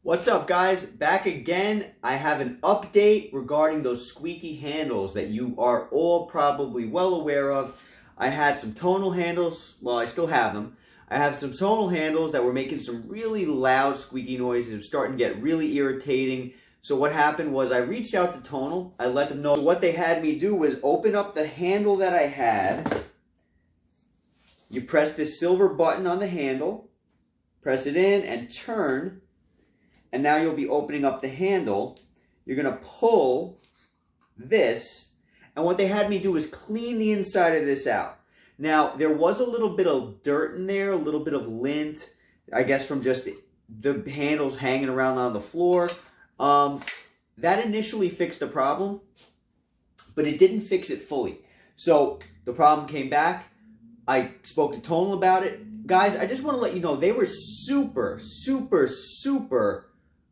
What's up, guys? Back again. I have an update regarding those squeaky handles that you are all probably well aware of. I had some tonal handles, well, I still have them. I have some tonal handles that were making some really loud squeaky noises. It was starting to get really irritating. So what happened was I reached out to Tonal. I let them know. What they had me do was open up the handle that I had. You press this silver button on the handle, press it in and turn. And now you'll be opening up the handle. You're going to pull this. And what they had me do is clean the inside of this out. Now, there was a little bit of dirt in there, a little bit of lint, I guess from just the handles hanging around on the floor. That initially fixed the problem, but it didn't fix it fully. So the problem came back. I spoke to Tonal about it. Guys, I just want to let you know, they were super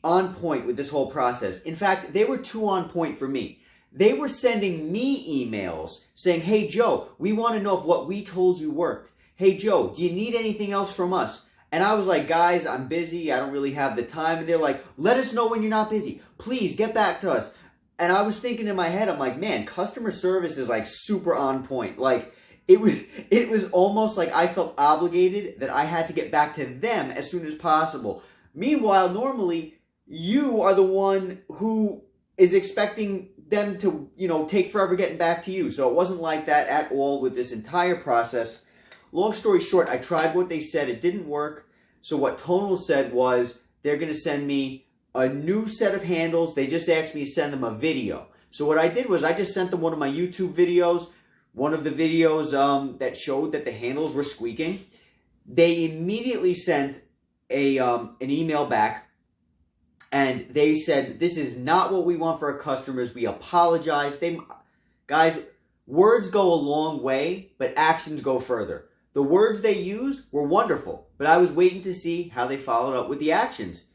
on point with this whole process. In fact, they were too on point for me. They were sending me emails saying, hey, Joe, we want to know if what we told you worked. Hey, Joe, do you need anything else from us? And I was like, guys, I'm busy. I don't really have the time. And they're like, let us know when you're not busy. Please get back to us. And I was thinking in my head, I'm like, man, customer service is like super on point. Like, it was almost like I felt obligated that I had to get back to them as soon as possible. Meanwhile, normally, you are the one who is expecting them to, take forever getting back to you. So it wasn't like that at all with this entire process. Long story short, I tried what they said. It didn't work. So what Tonal said was they're going to send me a new set of handles. They just asked me to send them a video. So what I did was I just sent them one of my YouTube videos, one of the videos that showed that the handles were squeaking. They immediately sent an email back. And they said, this is not what we want for our customers. We apologize. Guys, words go a long way, but actions go further. The words they used were wonderful, but I was waiting to see how they followed up with the actions.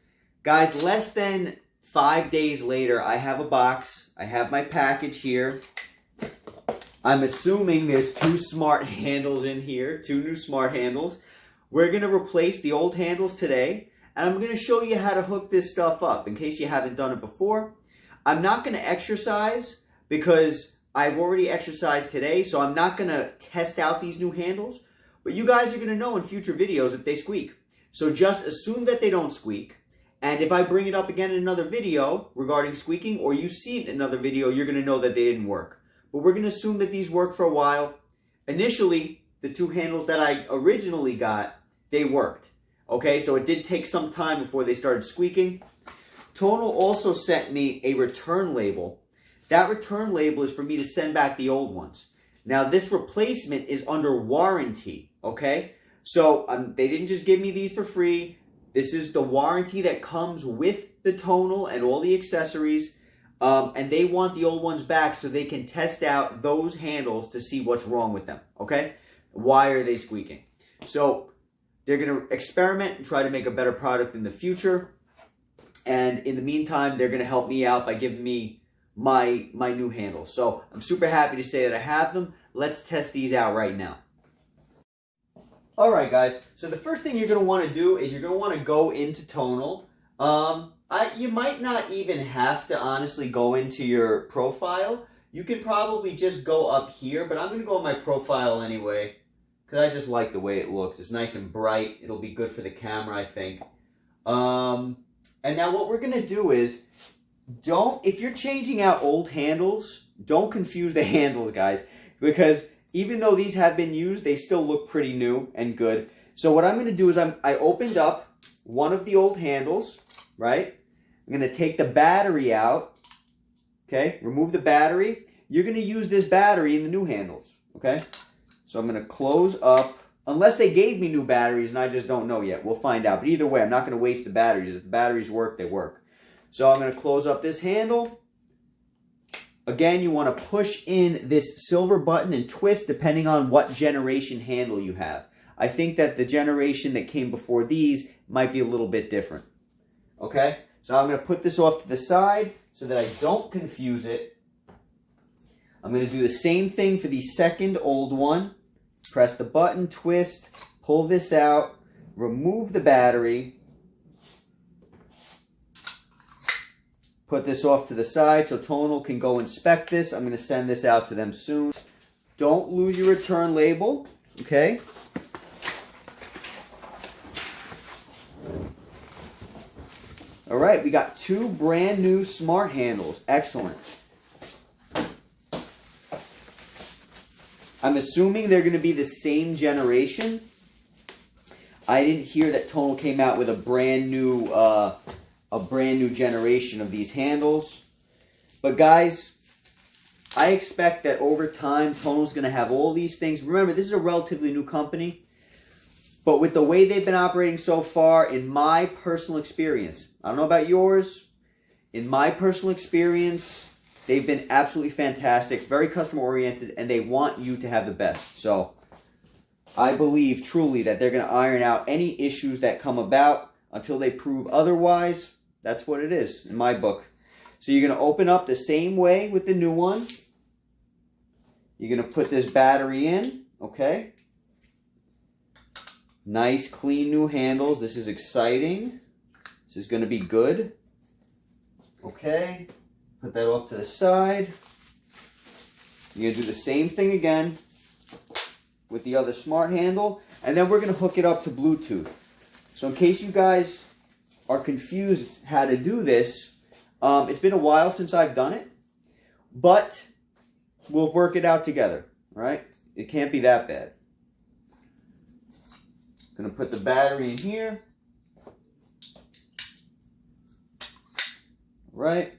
Guys, less than 5 days later, I have a box. I have my package here. I'm assuming there's 2 smart handles in here, 2 new smart handles. We're going to replace the old handles today. And I'm going to show you how to hook this stuff up in case you haven't done it before. I'm not going to exercise because I've already exercised today, so I'm not going to test out these new handles. But you guys are going to know in future videos if they squeak. So just assume that they don't squeak. And if I bring it up again in another video regarding squeaking, or you see it in another video, you're going to know that they didn't work. But we're going to assume that these work for a while. Initially, the 2 handles that I originally got, they worked. Okay, so it did take some time before they started squeaking. Tonal also sent me a return label. That return label is for me to send back the old ones. Now, this replacement is under warranty, okay? So they didn't just give me these for free. This is the warranty that comes with the Tonal and all the accessories. And they want the old ones back so they can test out those handles to see what's wrong with them, okay? Why are they squeaking? So they're going to experiment and try to make a better product in the future. And in the meantime, they're going to help me out by giving me my new handles. So I'm super happy to say that I have them. Let's test these out right now. All right, guys. So the first thing you're going to want to do is you're going to want to go into Tonal. You might not even have to honestly go into your profile. You can probably just go up here, but I'm going to go on my profile anyway, because I just like the way it looks. It's nice and bright. It'll be good for the camera, I think. And now what we're going to do is, if you're changing out old handles, don't confuse the handles, guys. Because even though these have been used, they still look pretty new and good. So what I'm going to do is I opened up one of the old handles, right? I'm going to take the battery out. Okay, remove the battery. You're going to use this battery in the new handles, okay? So I'm going to close up, unless they gave me new batteries and I just don't know yet. We'll find out. But either way, I'm not going to waste the batteries. If the batteries work, they work. So I'm going to close up this handle. Again, you want to push in this silver button and twist depending on what generation handle you have. I think that the generation that came before these might be a little bit different. Okay? So I'm going to put this off to the side so that I don't confuse it. I'm going to do the same thing for the second old one. Press the button, twist, pull this out, remove the battery, Put this off to the side so Tonal can go inspect this. I'm going to send this out to them soon. Don't lose your return label, okay? All right, we got 2 brand new smart handles. Excellent. I'm assuming they're going to be the same generation. I didn't hear that Tonal came out with a brand new generation of these handles. But guys, I expect that over time, Tonal's going to have all these things. Remember, this is a relatively new company. But with the way they've been operating so far, in my personal experience, I don't know about yours, in my personal experience, they've been absolutely fantastic, very customer-oriented, and they want you to have the best. So I believe truly that they're going to iron out any issues that come about until they prove otherwise. That's what it is in my book. So you're going to open up the same way with the new one. You're going to put this battery in, okay? Nice, clean new handles. This is exciting. This is going to be good. Okay. Put that off to the side. You're going to do the same thing again with the other smart handle. And then we're going to hook it up to Bluetooth. So in case you guys are confused how to do this, it's been a while since I've done it. But we'll work it out together, all right? It can't be that bad. Going to put the battery in here. Right.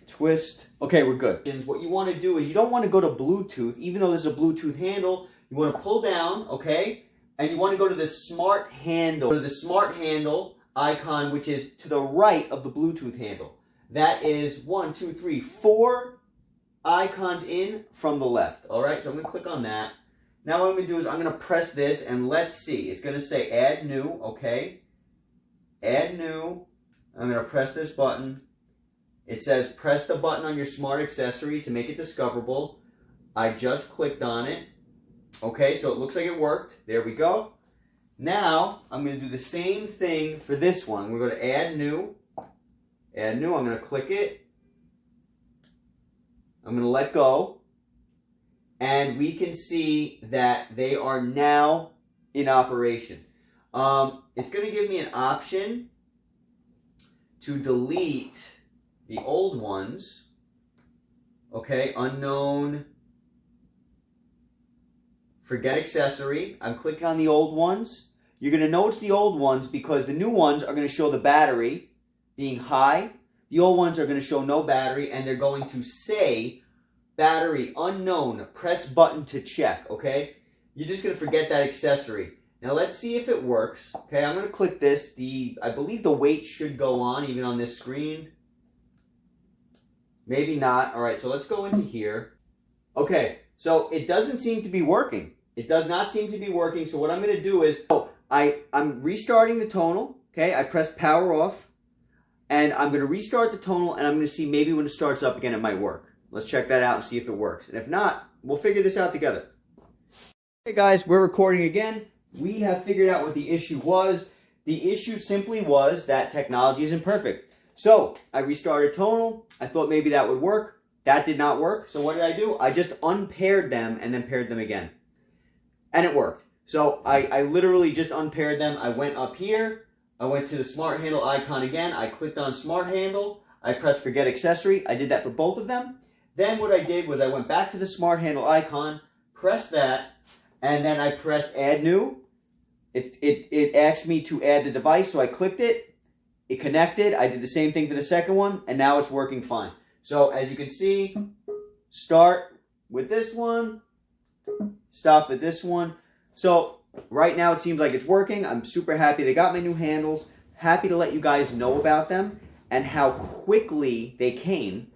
Twist. Okay, we're good. And what you want to do is you don't want to go to Bluetooth, even though this is a Bluetooth handle. You want to pull down, okay? And you want to go to the smart handle. Go to the smart handle icon, which is to the right of the Bluetooth handle. That is 1, 2, 3, 4 icons in from the left. All right, so I'm going to click on that. Now what I'm going to do is I'm going to press this, and let's see. It's going to say add new, okay? Add new. I'm going to press this button. It says press the button on your smart accessory to make it discoverable. I just clicked on it. Okay, so it looks like it worked. There we go. Now I'm going to do the same thing for this one. We're going to add new. Add new. I'm going to click it. I'm going to let go. And we can see that they are now in operation. It's going to give me an option to delete the old ones. Okay, unknown, forget accessory. I'm clicking on the old ones. You're going to know it's the old ones because the new ones are going to show the battery being high. The old ones are going to show no battery, and they're going to say battery unknown, press button to check, okay? You're just going to forget that accessory. Now let's see if it works. Okay, I'm going to click this. I believe the weight should go on even on this screen. Maybe not. All right, so let's go into here. Okay, so it doesn't seem to be working. It does not seem to be working. So what I'm going to do is, I'm restarting the Tonal. Okay, I pressed power off. And I'm going to restart the Tonal, and I'm going to see maybe when it starts up again it might work. Let's check that out and see if it works. And if not, we'll figure this out together. Hey guys, we're recording again. We have figured out what the issue was. The issue simply was that technology isn't perfect. So I restarted Tonal. I thought maybe that would work. That did not work. So what did I do? I just unpaired them and then paired them again. And it worked. So I literally just unpaired them. I went up here. I went to the smart handle icon again. I clicked on smart handle. I pressed forget accessory. I did that for both of them. Then what I did was I went back to the smart handle icon, pressed that, and then I pressed add new. It asked me to add the device, so I clicked it. It connected. I did the same thing for the second one, and now it's working fine. So as you can see, start with this one, stop at this one. So right now it seems like it's working. I'm super happy they got my new handles. Happy to let you guys know about them and how quickly they came.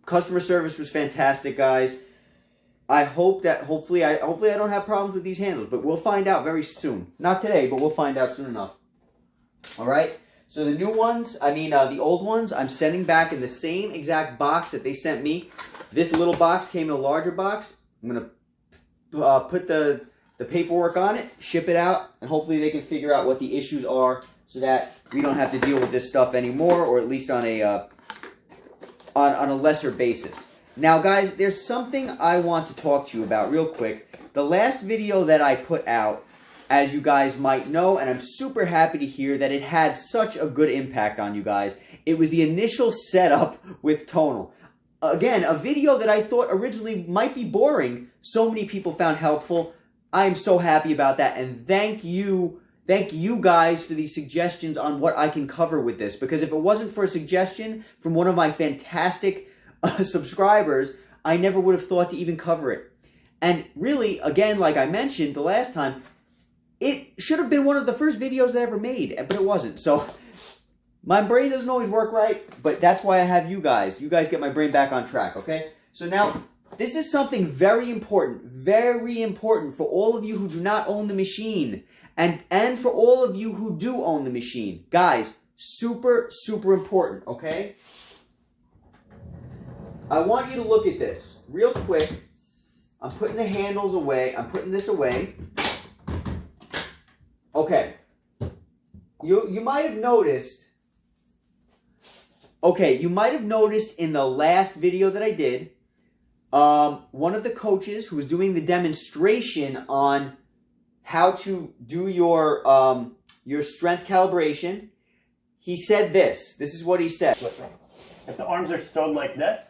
Customer service was fantastic, guys. I hope that hopefully I don't have problems with these handles, but we'll find out very soon. Not today, but we'll find out soon enough. All right. So the new ones, the old ones, I'm sending back in the same exact box that they sent me. This little box came in a larger box. I'm gonna put the paperwork on it, ship it out, and hopefully they can figure out what the issues are so that we don't have to deal with this stuff anymore, or at least on a lesser basis. Now, guys, there's something I want to talk to you about real quick. The last video that I put out, as you guys might know, and I'm super happy to hear that it had such a good impact on you guys. It was the initial setup with Tonal. Again, a video that I thought originally might be boring, so many people found helpful. I'm so happy about that, and thank you guys for these suggestions on what I can cover with this, because if it wasn't for a suggestion from one of my fantastic subscribers, I never would have thought to even cover it. And really, again, like I mentioned the last time, it should have been one of the first videos that I ever made, but it wasn't. So my brain doesn't always work right, but that's why I have you guys. You guys get my brain back on track, okay? So now, this is something very important for all of you who do not own the machine, and for all of you who do own the machine. Guys, super important, okay? I want you to look at this real quick. I'm putting the handles away. I'm putting this away. Okay. You might have noticed. Okay, you might have noticed in the last video that I did, one of the coaches who was doing the demonstration on how to do your strength calibration, he said this. This is what he said. If the arms are stowed like this,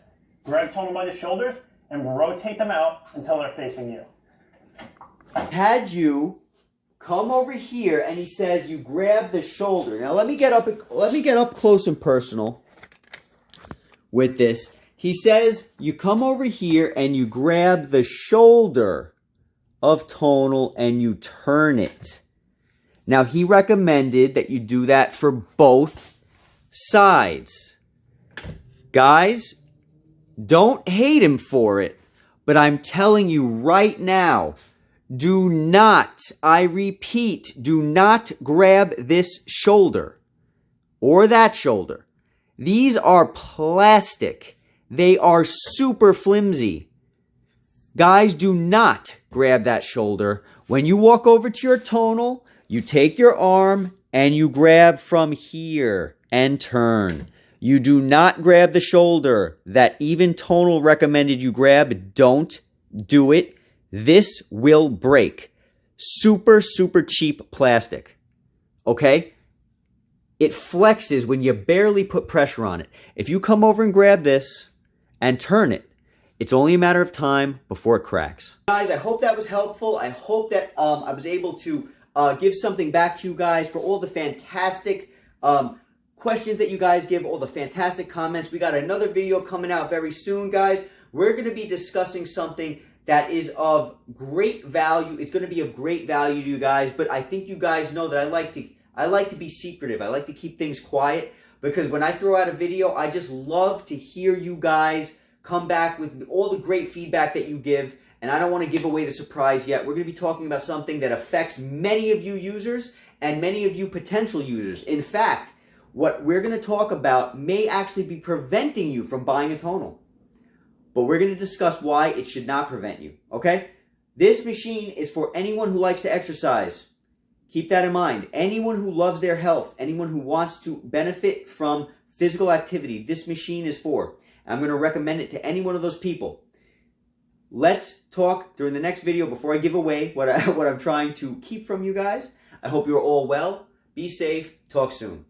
grab Tonal by the shoulders and rotate them out until they're facing you. Had you come over here, and he says you grab the shoulder. Now let me get up close and personal with this. He says you come over here and you grab the shoulder of Tonal and you turn it. Now he recommended that you do that for both sides. Guys, don't hate him for it, but I'm telling you right now, do not, I repeat, do not grab this shoulder or that shoulder. These are plastic. They are super flimsy. Guys, do not grab that shoulder. When you walk over to your Tonal, you take your arm and you grab from here and turn. You do not grab the shoulder that even Tonal recommended you grab. Don't do it. This will break. Super cheap plastic. Okay? It flexes when you barely put pressure on it. If you come over and grab this and turn it, it's only a matter of time before it cracks. Guys, I hope that was helpful. I hope that I was able to give something back to you guys for all the fantastic questions that you guys give, all the fantastic comments. We got another video coming out very soon, guys. We're going to be discussing something that is of great value. It's going to be of great value to you guys, but I think you guys know that I like to be secretive. I like to keep things quiet, because when I throw out a video, I just love to hear you guys come back with all the great feedback that you give, and I don't want to give away the surprise yet. We're going to be talking about something that affects many of you users and many of you potential users. In fact, what we're going to talk about may actually be preventing you from buying a Tonal. But we're going to discuss why it should not prevent you, okay? This machine is for anyone who likes to exercise. Keep that in mind. Anyone who loves their health, anyone who wants to benefit from physical activity, this machine is for. I'm going to recommend it to any one of those people. Let's talk during the next video before I give away what I'm trying to keep from you guys. I hope you're all well. Be safe. Talk soon.